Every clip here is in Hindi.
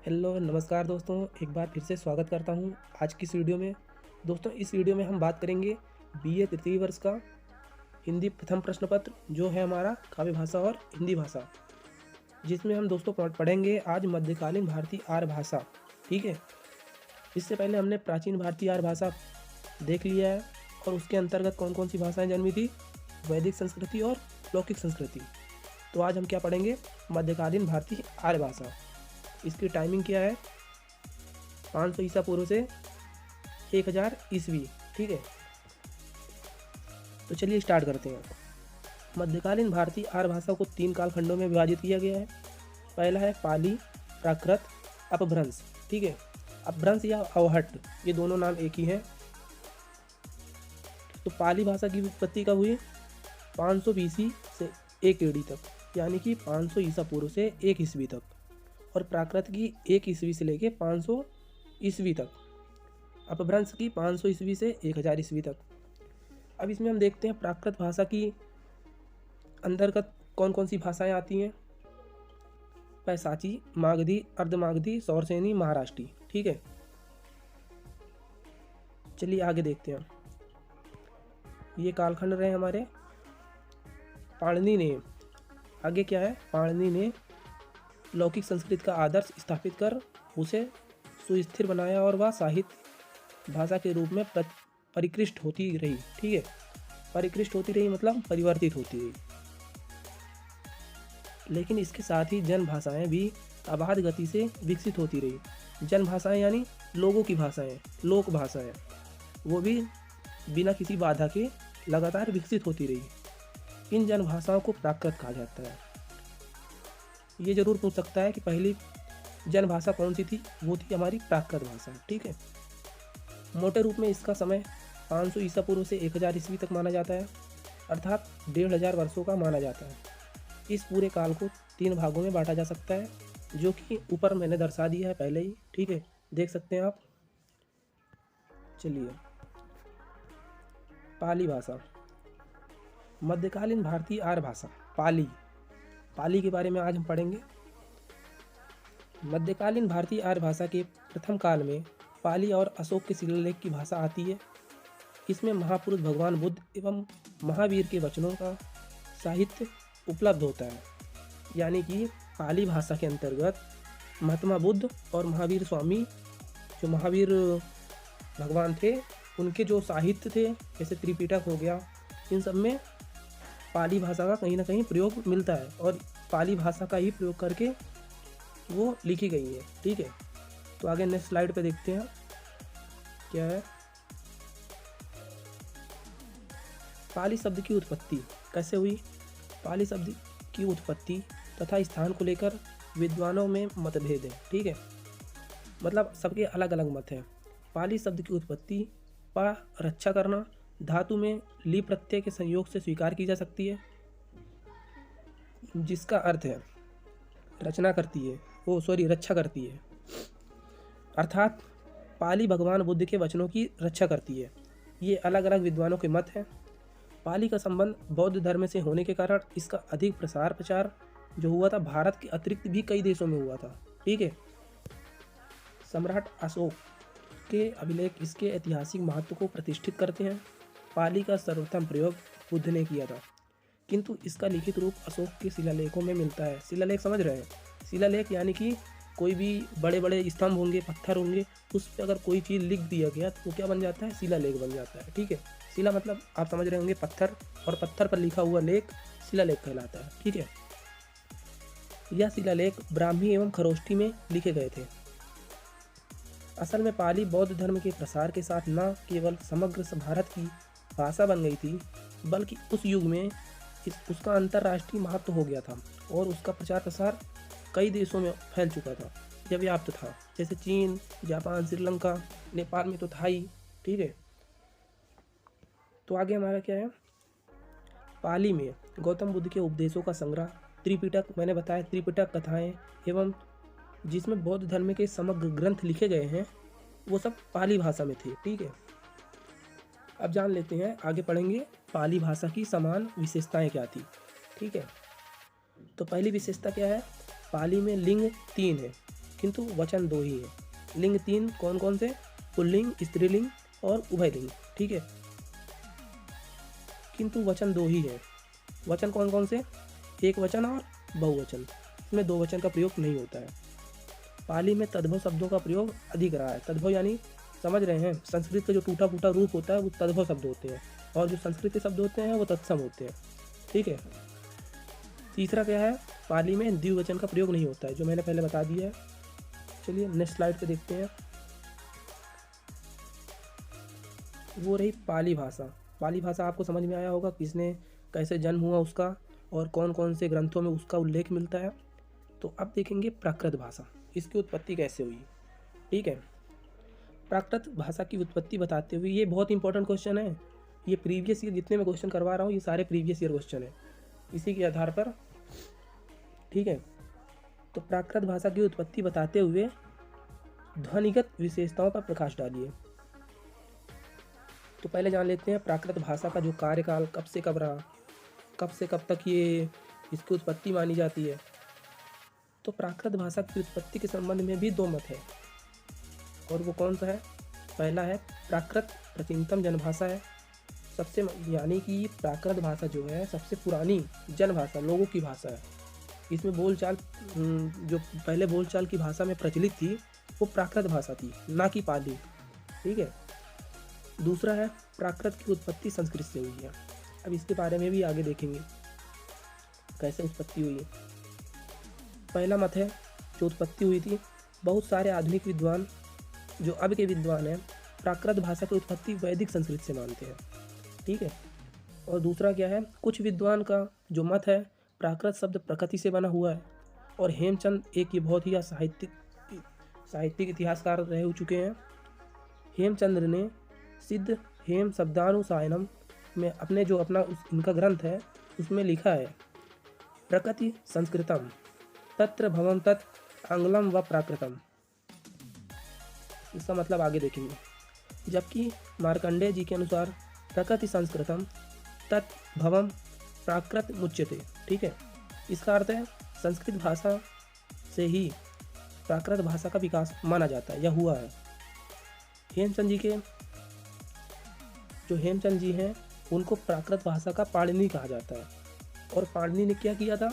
हेलो नमस्कार दोस्तों, एक बार फिर से स्वागत करता हूं आज की इस वीडियो में। दोस्तों, इस वीडियो में हम बात करेंगे बीए तृतीय वर्ष का हिंदी प्रथम प्रश्न पत्र जो है हमारा काव्य भाषा और हिंदी भाषा, जिसमें हम दोस्तों पढ़ेंगे आज मध्यकालीन भारतीय आर्य भाषा। ठीक है, इससे पहले हमने प्राचीन भारतीय आर्य भाषा देख लिया है और उसके अंतर्गत कौन कौन सी भाषाएँ जन्मी थी, वैदिक संस्कृति और लौकिक संस्कृति। तो आज हम क्या पढ़ेंगे, मध्यकालीन भारतीय आर्य भाषा। इसकी टाइमिंग क्या है, 500 ईसा पूर्व से 1000 ईस्वी। ठीक है, तो चलिए स्टार्ट करते हैं। मध्यकालीन भारतीय आर्य भाषा को 3 कालखंडों में विभाजित किया गया है। पहला है पाली, प्राकृत, अपभ्रंश। ठीक है, अपभ्रंश या अवहट्ट ये दोनों नाम एक ही हैं। तो पाली भाषा की उत्पत्ति कब हुई, 500 बीसी से 1 एडी तक, यानी कि 500 ईसा पूर्व से 1 ईस्वी तक। और प्राकृत की 1 ईस्वी से लेके 500 ईस्वी तक। अपभ्रंश की 500 ईस्वी से 1000 ईस्वी तक। अब इसमें हम देखते हैं प्राकृत भाषा की अंतर्गत कौन कौन सी भाषाएं आती हैं। पैसाची, मागधी, अर्धमागधी, सौरसेनी, महाराष्ट्री। ठीक है, चलिए आगे देखते हैं। ये कालखंड रहे हमारे। पाणिनि ने, आगे क्या है, पाणिनि ने लौकिक संस्कृत का आदर्श स्थापित कर उसे सुस्थिर बनाया और वह साहित्य भाषा के रूप में परिष्कृत होती रही। ठीक है, परिष्कृत होती रही मतलब परिवर्तित होती रही। लेकिन इसके साथ ही जन भाषाएं भी अबाध गति से विकसित होती रही। जन भाषाएं यानी लोगों की भाषाएं, लोक भाषाएं, वो भी बिना किसी बाधा के लगातार विकसित होती रही। इन जन भाषाओं को प्राकृत कहा जाता है। ये जरूर पूछ सकता है कि पहली जन भाषा कौन सी थी, वो थी हमारी प्राकृत भाषा। ठीक है, मोटे रूप में इसका समय 500 ईसा पूर्व से 1000 ईस्वी तक माना जाता है, अर्थात 1500 वर्षों का माना जाता है। इस पूरे काल को 3 भागों में बांटा जा सकता है, जो कि ऊपर मैंने दर्शा दिया है पहले ही। ठीक है, देख सकते हैं आप। चलिए, पाली भाषा, मध्यकालीन भारतीय आर्य भाषा पाली के बारे में आज हम पढ़ेंगे। मध्यकालीन भारतीय आर्य भाषा के प्रथम काल में पाली और अशोक के शिलालेख की भाषा आती है। इसमें महापुरुष भगवान बुद्ध एवं महावीर के वचनों का साहित्य उपलब्ध होता है। यानी कि पाली भाषा के अंतर्गत महात्मा बुद्ध और महावीर स्वामी, जो महावीर भगवान थे, उनके जो साहित्य थे, जैसे त्रिपिटक हो गया, इन सब में पाली भाषा का कहीं ना कहीं प्रयोग मिलता है और पाली भाषा का ही प्रयोग करके वो लिखी गई है। ठीक है, तो आगे नेक्स्ट स्लाइड पे देखते हैं क्या है। पाली शब्द की उत्पत्ति कैसे हुई। पाली शब्द की उत्पत्ति तथा स्थान को लेकर विद्वानों में मतभेद है। ठीक है, मतलब सबके अलग अलग मत हैं। पाली शब्द की उत्पत्ति पा रक्षा करना धातु में ली प्रत्यय के संयोग से स्वीकार की जा सकती है, जिसका अर्थ है रक्षा करती है। अर्थात पाली भगवान बुद्ध के वचनों की रक्षा करती है। ये अलग अलग विद्वानों के मत हैं। पाली का संबंध बौद्ध धर्म से होने के कारण इसका अधिक प्रसार प्रचार जो हुआ था, भारत के अतिरिक्त भी कई देशों में हुआ था। ठीक है, सम्राट अशोक के अभिलेख इसके ऐतिहासिक महत्व को प्रतिष्ठित करते हैं। पाली का सर्वप्रथम प्रयोग बुद्ध ने किया था, किंतु इसका लिखित रूप अशोक के शिलालेखों में मिलता है। शिलालेख समझ रहे हैं, शिलालेख यानी कि कोई भी बड़े बड़े स्तंभ होंगे, पत्थर होंगे, उस पर अगर कोई चीज़ लिख दिया गया तो वो क्या बन जाता है, शिलालेख बन जाता है। ठीक है, शिला मतलब आप समझ रहे होंगे पत्थर, और पत्थर पर लिखा हुआ लेख शिलालेख कहलाता है। ठीक है, यह शिलालेख ब्राह्मी एवं खरोष्ठी में लिखे गए थे। असल में पाली बौद्ध धर्म के प्रसार के साथ न केवल समग्र भारत की भाषा बन गई थी, बल्कि उस युग में उसका अंतर्राष्ट्रीय महत्व हो गया था और उसका प्रचार प्रसार कई देशों में फैल चुका था, या व्याप्त था, जैसे चीन, जापान, श्रीलंका, नेपाल में तो था ही। ठीक है, तो आगे हमारा क्या है, पाली में गौतम बुद्ध के उपदेशों का संग्रह, त्रिपिटक, मैंने बताया त्रिपिटक कथाएं एवं जिसमें बौद्ध धर्म के समग्र ग्रंथ लिखे गए हैं, वो सब पाली भाषा में थे। ठीक है, अब जान लेते हैं, आगे पढ़ेंगे पाली भाषा की समान विशेषताएं क्या थी। ठीक है, तो पहली विशेषता क्या है, पाली में लिंग 3 है। किंतु वचन 2 ही है। लिंग 3 कौन कौन से? पुल्लिंग, स्त्रीलिंग और उभयलिंग। ठीक है, किंतु वचन 2 ही है। वचन कौन कौन से? एक वचन और बहुवचन। इसमें दो वचन का प्रयोग नहीं होता है। पाली में तद्भव शब्दों का प्रयोग अधिक रहा है। तद्भव यानी समझ रहे हैं, संस्कृत का जो टूटा फूटा रूप होता है वो तद्भव शब्द होते हैं, और जो संस्कृत के शब्द होते हैं वो तत्सम होते हैं। ठीक है। तीसरा क्या है? पाली में द्विवचन का प्रयोग नहीं होता है, जो मैंने पहले बता दिया है। चलिए नेक्स्ट स्लाइड पे देखते हैं। वो रही पाली भाषा। पाली भाषा आपको समझ में आया होगा, किसने कैसे जन्म हुआ उसका और कौन कौन से ग्रंथों में उसका उल्लेख मिलता है। तो अब देखेंगे प्राकृत भाषा, इसकी उत्पत्ति कैसे हुई। ठीक है, प्राकृत भाषा की उत्पत्ति बताते हुए, ये बहुत इंपॉर्टेंट क्वेश्चन है। ये प्रीवियस ईयर जितने मैं क्वेश्चन करवा रहा हूँ ये सारे प्रीवियस ईयर क्वेश्चन है, इसी के आधार पर। ठीक है, तो प्राकृत भाषा की उत्पत्ति बताते हुए ध्वनिगत विशेषताओं पर प्रकाश डालिए। तो पहले जान लेते हैं प्राकृत भाषा का जो कार्यकाल कब से कब रहा, कब से कब तक ये इसकी उत्पत्ति मानी जाती है। तो प्राकृत भाषा की उत्पत्ति के संबंध में भी दो मत है, और वो कौन सा है? पहला है प्राकृत प्राचीनतम जनभाषा है, सबसे यानी कि प्राकृत भाषा जो है सबसे पुरानी जनभाषा, लोगों की भाषा है। इसमें बोलचाल जो पहले बोलचाल की भाषा में प्रचलित थी वो प्राकृत भाषा थी, ना कि पाली। ठीक है। दूसरा है प्राकृत की उत्पत्ति संस्कृत से हुई है। अब इसके बारे में भी आगे देखेंगे कैसे उत्पत्ति हुई है। पहला मत है जो उत्पत्ति हुई थी, बहुत सारे आधुनिक विद्वान जो अब के विद्वान हैं प्राकृत भाषा की उत्पत्ति वैदिक संस्कृत से मानते हैं। ठीक है। और दूसरा क्या है, कुछ विद्वान का जो मत है प्राकृत शब्द प्रकृति से बना हुआ है, और हेमचंद एक ये बहुत ही साहित्यिक इतिहासकार रह चुके हैं। हेमचंद्र ने सिद्ध हेम शब्दानुसायनम में अपने जो इनका ग्रंथ है उसमें लिखा है, प्रकृति संस्कृतम तत्र भवम तत् आंग्लम व प्राकृतम। इसका मतलब आगे देखेंगे। जबकि मार्कंडेय जी के अनुसार प्रकृति संस्कृतम तत् भवम प्राकृत मुच्यते। ठीक है, इसका अर्थ है संस्कृत भाषा से ही प्राकृत भाषा का विकास माना जाता है या हुआ है। हेमचंद जी हैं उनको प्राकृत भाषा का पाणिनि कहा जाता है। और पाणिनि ने क्या किया था,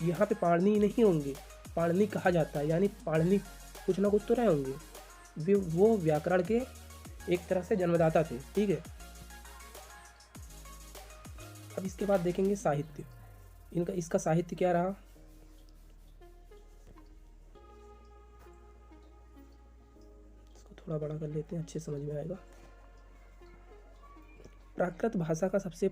यहाँ पे पाणिनि नहीं होंगे, पाणिनि कहा जाता है, यानी पाणिनि कुछ ना कुछ तो रहे होंगे। वो व्याकरण के एक तरह से जन्मदाता थे। ठीक है। अब इसके बाद देखेंगे साहित्य, इसका साहित्य क्या रहा। इसको थोड़ा बड़ा कर लेते हैं, अच्छे समझ में आएगा। प्राकृत भाषा का सबसे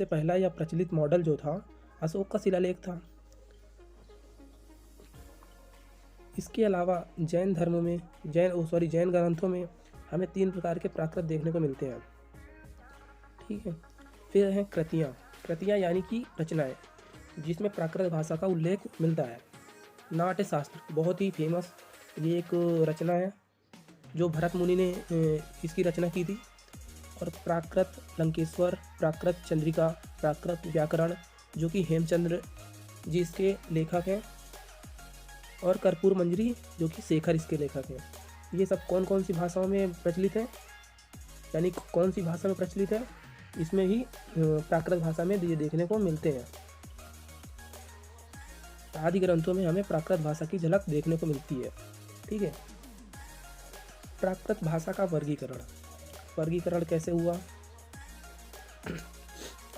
पहला या प्रचलित मॉडल जो था अशोक का शिलालेख था। इसके अलावा जैन ग्रंथों में हमें 3 प्रकार के प्राकृत देखने को मिलते हैं। ठीक है। फिर हैं कृतियाँ यानी कि रचनाएं, जिसमें प्राकृत भाषा का उल्लेख मिलता है। नाट्य शास्त्र बहुत ही फेमस ये एक रचना है जो भरत मुनि ने इसकी रचना की थी। और प्राकृत लंकेश्वर, प्राकृत चंद्रिका, प्राकृत व्याकरण जो कि हेमचंद्र जी इसके लेखक हैं, और कर्पूर मंजरी जो कि शेखर इसके लेखक हैं। ये सब कौन कौन सी भाषाओं में प्रचलित है, यानी कौन सी भाषा में प्रचलित है, इसमें ही प्राकृत भाषा में ये देखने को मिलते हैं। आदि ग्रंथों में हमें प्राकृत भाषा की झलक देखने को मिलती है। ठीक है। प्राकृत भाषा का वर्गीकरण कैसे हुआ,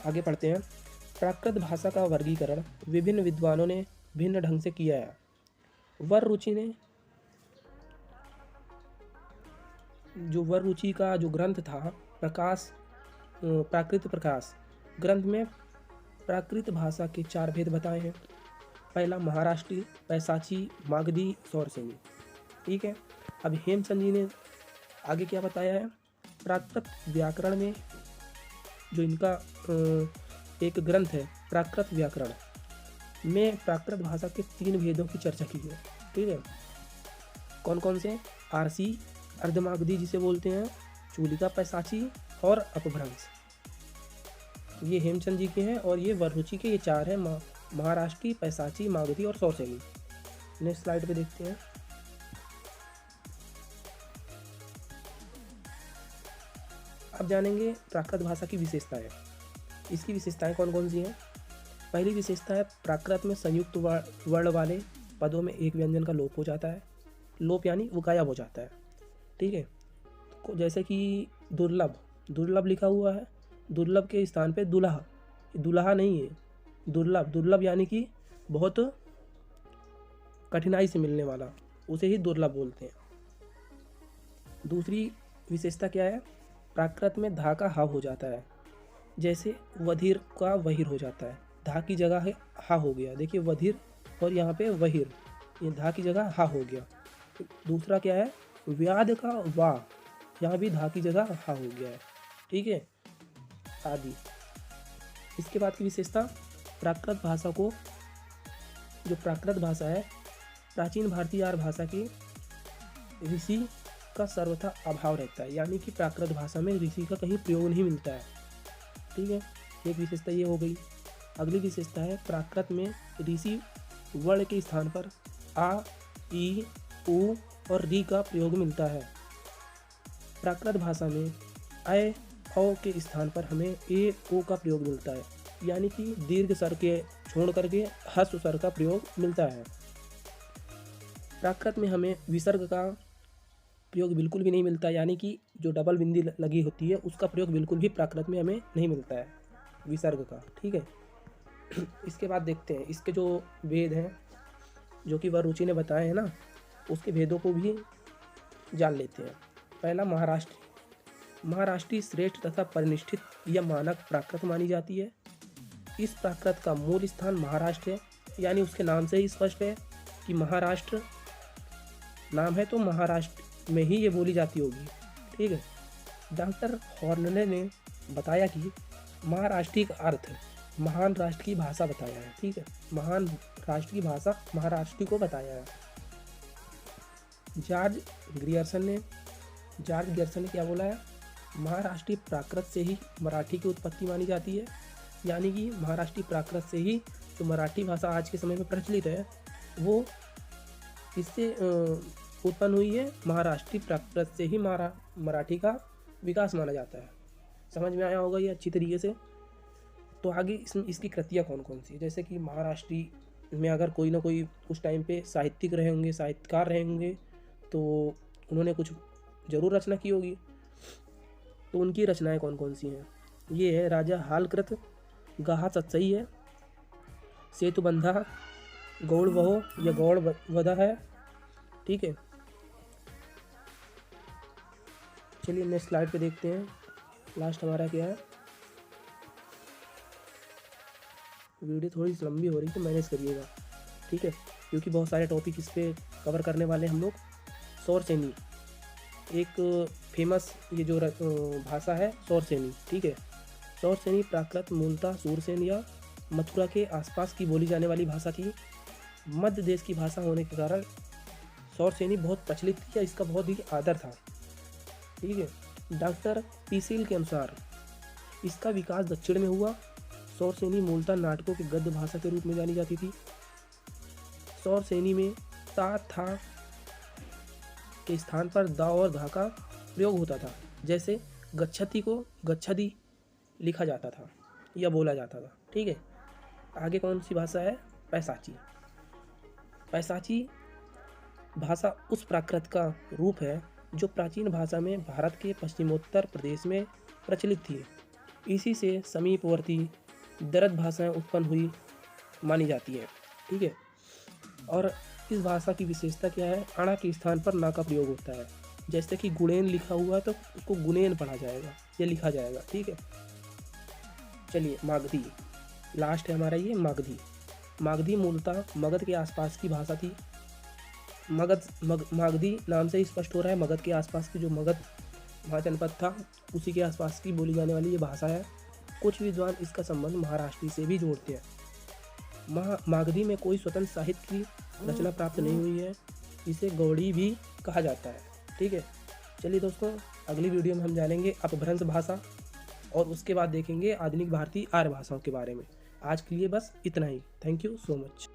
आगे पढ़ते हैं। प्राकृत भाषा का वर्गीकरण विभिन्न विद्वानों ने भिन्न ढंग से किया है। वररुचि का जो ग्रंथ था प्राकृत प्रकाश ग्रंथ में प्राकृत भाषा के 4 भेद बताए हैं। पहला महाराष्ट्री, पैसाची, मागधी, सौरसेनी। ठीक है। अब हेमचंद जी ने आगे क्या बताया है, प्राकृत व्याकरण में जो इनका एक ग्रंथ है प्राकृत व्याकरण में प्राकृत भाषा के 3 भेदों की चर्चा की है। ठीक है। कौन कौन से? आरसी, अर्धमागधी जिसे बोलते हैं, चूलिका, पैसाची और अपभ्रंश। ये हेमचंद जी के हैं, और ये वररुचि के ये 4 हैं, महाराष्ट्री, पैसाची, मागधी और सौरसेनी। नेक्स्ट स्लाइड पे देखते हैं। अब जानेंगे प्राकृत भाषा की विशेषताएं। इसकी विशेषताएं कौन कौन सी हैं। पहली विशेषता है प्राकृत में संयुक्त वर्ण वाले पदों में एक व्यंजन का लोप हो जाता है। लोप यानी वो गायब हो जाता है, ठीक है। जैसे कि दुर्लभ, दुर्लभ लिखा हुआ है, दुर्लभ के स्थान पे दुल्हा, दुल्हा नहीं है, दुर्लभ, दुर्लभ यानी कि बहुत कठिनाई से मिलने वाला, उसे ही दुर्लभ बोलते हैं। दूसरी विशेषता क्या है, प्राकृत में धा का हा हो जाता है। जैसे वधिर का वहीर हो जाता है, धा की जगह है हा हो गया। देखिए वधिर और यहाँ पे वहीर, ये धा की जगह हा हो गया। दूसरा क्या है, व्याध का वाह, यहाँ भी धा की जगह हा हो गया है, ठीक है, आदि। इसके बाद की विशेषता, प्राकृत भाषा को, जो प्राकृत भाषा है, प्राचीन भारतीय आर्य भाषा की ऋषि का सर्वथा अभाव रहता है, यानी कि प्राकृत भाषा में ऋषि का कहीं प्रयोग नहीं मिलता है, ठीक है। एक विशेषता ये हो गई। अगली विशेषता है, प्राकृत में ऋषि वर्ण के स्थान पर आ, ई, उ और री का प्रयोग मिलता है। प्राकृत भाषा में अ, औ के स्थान पर हमें ए, ओ का प्रयोग मिलता है, यानी कि दीर्घ स्वर के छोड़ करके ह्रस्व स्वर का प्रयोग मिलता है। प्राकृत में हमें विसर्ग का प्रयोग बिल्कुल भी नहीं मिलता, यानी कि जो डबल बिंदी लगी होती है उसका प्रयोग बिल्कुल भी प्राकृत में हमें नहीं मिलता है, विसर्ग का, ठीक है। इसके बाद देखते हैं इसके जो भेद हैं, जो कि वरुचि ने बताए हैं ना, उसके भेदों को भी जान लेते हैं। पहला, महाराष्ट्री। महाराष्ट्री श्रेष्ठ तथा परिनिष्ठित या मानक प्राकृत मानी जाती है। इस प्राकृत का मूल स्थान महाराष्ट्र है, यानी उसके नाम से ही स्पष्ट है कि महाराष्ट्र नाम है, तो महाराष्ट्र में ही ये बोली जाती होगी, ठीक है। डॉक्टर हॉर्नले ने बताया कि महाराष्ट्री का अर्थ महान राष्ट्र की भाषा बताया है, ठीक है। महान राष्ट्र की भाषा महाराष्ट्री को बताया है। जॉर्ज ग्रियर्सन ने क्या बोला है, महाराष्ट्री प्राकृत से ही मराठी की उत्पत्ति मानी जाती है, यानी कि महाराष्ट्री प्राकृत से ही जो मराठी भाषा आज के समय में प्रचलित है वो इससे उत्पन्न हुई है। महाराष्ट्री प्राकृत से ही मराठी का विकास माना जाता है। समझ में आया होगा ये अच्छी तरीके से। तो आगे इसकी कृतियाँ कौन कौन सी, जैसे कि महाराष्ट्री में अगर कोई ना कोई उस टाइम पे साहित्यिक रहे होंगे, साहित्यकार रहे होंगे, तो उन्होंने कुछ ज़रूर रचना की होगी। तो उनकी रचनाएं कौन कौन सी हैं, ये है राजा हालकृत, गाहा सत्सई है, सेतुबंधा, गौड़ वहो या गौड़ वधा है, ठीक है। चलिए नेक्स्ट स्लाइड पे देखते हैं, लास्ट हमारा क्या है। वीडियो थोड़ी सी लंबी हो रही है तो मैनेज करिएगा, ठीक है, क्योंकि बहुत सारे टॉपिक इस पर कवर करने वाले हम लोग। सौरसेनी एक फेमस ये जो भाषा है सौरसेनी, ठीक है। सौरसेनी प्राकृत मूलतः सूरसेन या मथुरा के आसपास की बोली जाने वाली भाषा थी। मध्य देश की भाषा होने के कारण सौरसेनी बहुत प्रचलित थी या इसका बहुत ही आदर था, ठीक है। डॉक्टर पीसील के अनुसार इसका विकास दक्षिण में हुआ। सौरसेनी मूलतः नाटकों की गद्य भाषा के रूप में जानी जाती थी। सौरसेनी में ता, था के स्थान पर दा और धा का प्रयोग होता था। जैसे गच्छति को गच्छदी लिखा जाता था या बोला जाता था, ठीक है। आगे कौन सी भाषा है, पैसाची। पैसाची भाषा उस प्राकृत का रूप है जो प्राचीन भाषा में भारत के पश्चिमोत्तर प्रदेश में प्रचलित थी। इसी से समीपवर्ती दरद भाषाएं उत्पन्न हुई मानी जाती है, ठीक है। और इस भाषा की विशेषता क्या है, अणा के स्थान पर ना का प्रयोग होता है। जैसे कि गुणेन लिखा हुआ है तो उसको गुणेन पढ़ा जाएगा या लिखा जाएगा, ठीक है। चलिए मागधी, लास्ट है हमारा ये मागधी। मागधी मूलतः मगध के आसपास की भाषा थी। मागधी नाम से ही स्पष्ट हो रहा है, मगध के आसपास की जो मगध महाजनपद था उसी के आसपास की बोली जाने वाली ये भाषा है। कुछ विद्वान इसका संबंध महाराष्ट्री से भी जोड़ते हैं। मागधी में कोई स्वतंत्र साहित्य की रचना प्राप्त नहीं हुई है, इसे गौड़ी भी कहा जाता है, ठीक है। चलिए दोस्तों, अगली वीडियो में हम जानेंगे अपभ्रंश भाषा और उसके बाद देखेंगे आधुनिक भारतीय आर्य भाषाओं के बारे में। आज के लिए बस इतना ही। Thank you so much.